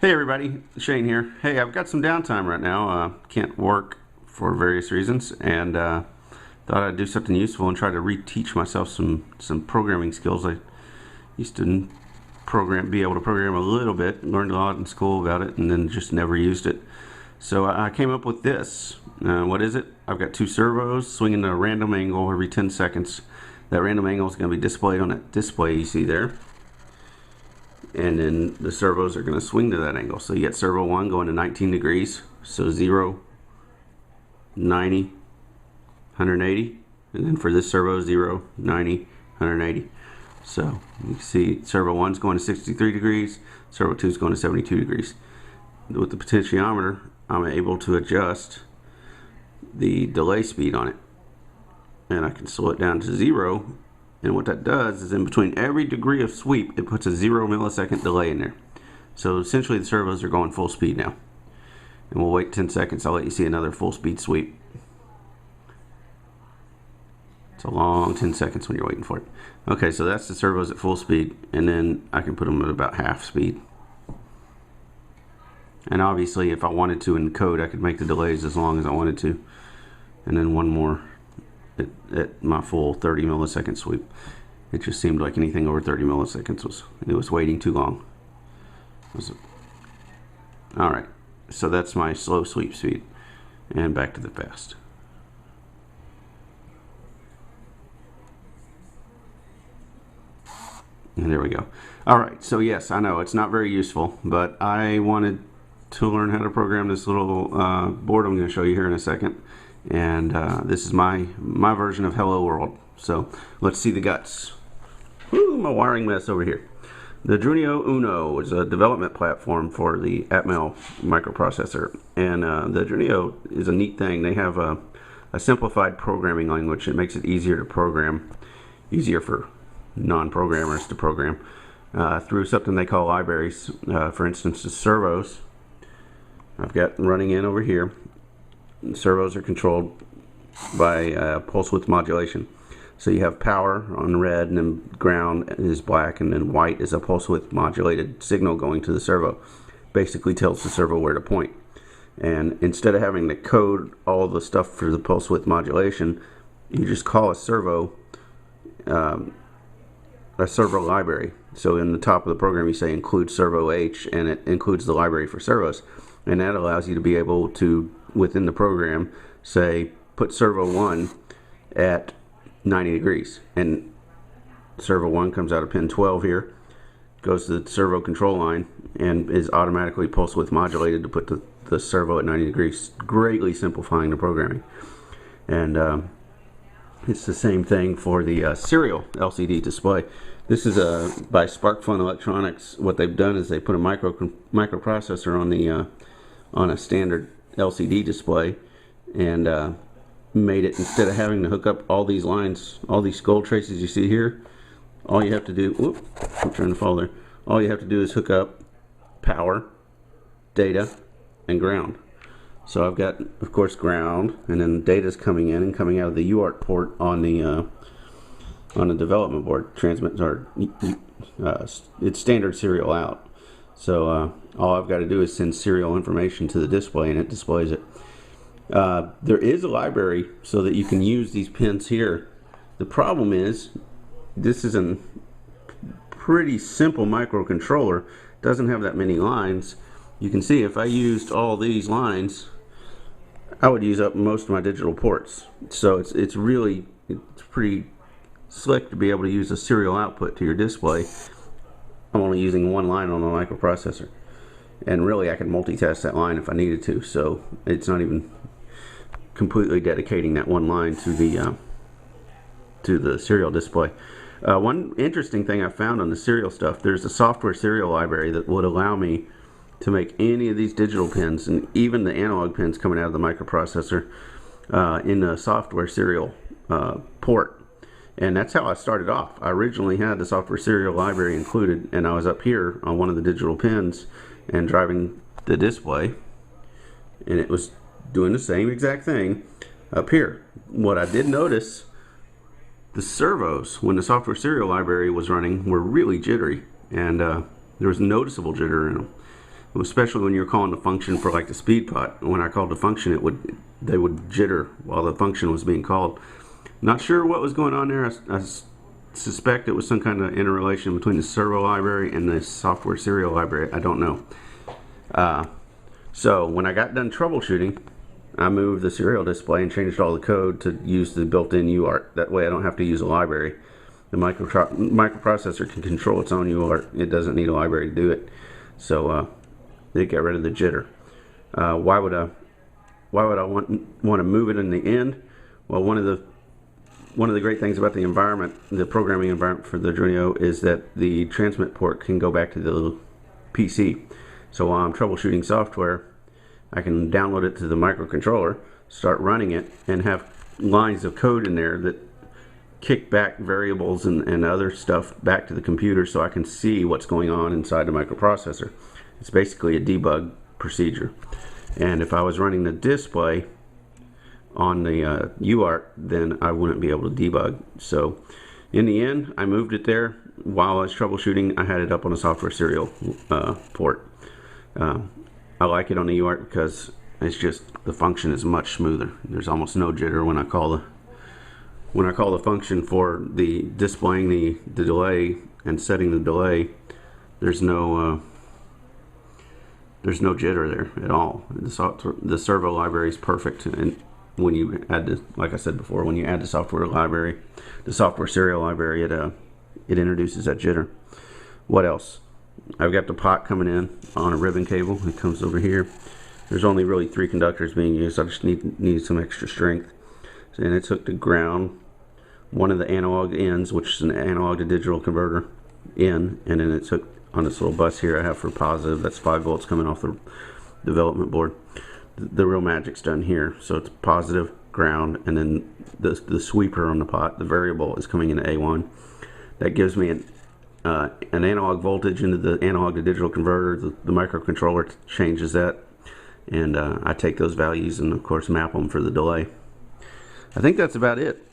Hey everybody, Shane here. Hey, I've got some downtime right now. Can't work for various reasons, and thought I'd do something useful and try to reteach myself some programming skills. I used to be able to program a little bit, learned a lot in school about it, and then just never used it. So I came up with this. What is it? I've got two servos swinging at a random angle every 10 seconds. That random angle is going to be displayed on that display you see there. And then the servos are going to swing to that angle. So you get servo 1 going to 19 degrees, so 0, 90, 180, and then for this servo 0, 90, 180. So you see servo 1 is going to 63 degrees, servo 2 is going to 72 degrees. With the potentiometer, I'm able to adjust the delay speed on it, and I can slow it down to 0. And what that does is in between every degree of sweep, it puts a 0 millisecond delay in there. So essentially the servos are going full speed now. And we'll wait 10 seconds. I'll let you see another full speed sweep. It's a long 10 seconds when you're waiting for it. Okay, so that's the servos at full speed. And then I can put them at about half speed. And obviously if I wanted to in code, I could make the delays as long as I wanted to. And then one more at my full 30 millisecond sweep. It just seemed like anything over 30 milliseconds was waiting too long. Alright, so that's my slow sweep speed. And back to the fast. And there we go. Alright, so yes, I know it's not very useful, but I wanted to learn how to program this little board I'm going to show you here in a second. And this is my version of Hello World. So let's see the guts. Woo, my wiring mess over here. The Arduino Uno is a development platform for the Atmel microprocessor. And the Arduino is a neat thing. They have a simplified programming language. It makes it easier to program, easier for non-programmers to program through something they call libraries. For instance, the servos I've got running in over here. The servos are controlled by pulse width modulation. So you have power on red, and then ground is black, and then white is a pulse width modulated signal going to the servo. Basically tells the servo where to point. And instead of having to code all the stuff for the pulse width modulation, you just call a servo library. So in the top of the program you say include servo H, and it includes the library for servos. And that allows you to be able to, within the program, say put servo 1 at 90 degrees, and servo 1 comes out of pin 12 here, goes to the servo control line, and is automatically pulse width modulated to put the servo at 90 degrees, greatly simplifying the programming. And it's the same thing for the serial LCD display. This is by SparkFun Electronics. What they've done is they put a microprocessor on a standard LCD display, and made it, instead of having to hook up all these lines, all these gold traces you see here, all you have to do, whoop, I'm trying to follow there, all you have to do is hook up power, data, and ground. So I've got, of course, ground, and then data's coming in and coming out of the UART port on the development board. Transmit, or it's standard serial out. So all I've got to do is send serial information to the display, and it displays it. There is a library so that you can use these pins here. The problem is this is a pretty simple microcontroller. It doesn't have that many lines. You can see if I used all these lines, I would use up most of my digital ports. So it's pretty slick to be able to use a serial output to your display. I'm only using one line on the microprocessor, and really I can multitask that line if I needed to, so it's not even completely dedicating that one line to the serial display. One interesting thing I found on the serial stuff, there's a software serial library that would allow me to make any of these digital pins, and even the analog pins coming out of the microprocessor, in the software serial port. And that's how I started off. I originally had the software serial library included, and I was up here on one of the digital pins and driving the display, and it was doing the same exact thing up here. What I did notice, the servos, when the software serial library was running, were really jittery, and there was noticeable jitter in them. especially when you're calling the function for like the speed pot. When I called the function, they would jitter while the function was being called. Not sure what was going on there. I suspect it was some kind of interrelation between the servo library and the software serial library. I don't know. So when I got done troubleshooting, I moved the serial display and changed all the code to use the built-in UART. That way I don't have to use a library. The microprocessor can control its own UART. It doesn't need a library to do it. So they got rid of the jitter. Why would I want to move it in the end? Well, one of the great things about the environment, the programming environment for the Arduino, is that the transmit port can go back to the PC. So while I'm troubleshooting software, I can download it to the microcontroller, start running it, and have lines of code in there that kick back variables and other stuff back to the computer so I can see what's going on inside the microprocessor. It's basically a debug procedure. And if I was running the display on the UART, then I wouldn't be able to debug. So in the end, I moved it there. While I was troubleshooting, I had it up on a software serial port. I like it on the UART because it's just, the function is much smoother. There's almost no jitter when I call the function for the displaying the delay and setting the delay. There's no jitter there at all. The servo library is perfect, and when you add the, like I said before, when you add the software library, the software serial library, it introduces that jitter. What else? I've got the pot coming in on a ribbon cable. It comes over here. There's only really 3 conductors being used. I just need some extra strength. And it's hooked to ground, one of the analog ends, which is an analog to digital converter in, and then it's hooked on this little bus here I have for positive. That's 5 volts coming off the development board. The real magic's done here. So it's positive, ground, and then the sweeper on the pot, the variable, is coming into A1. That gives me an analog voltage into the analog to digital converter. The microcontroller changes that, and I take those values and of course map them for the delay. I think that's about it.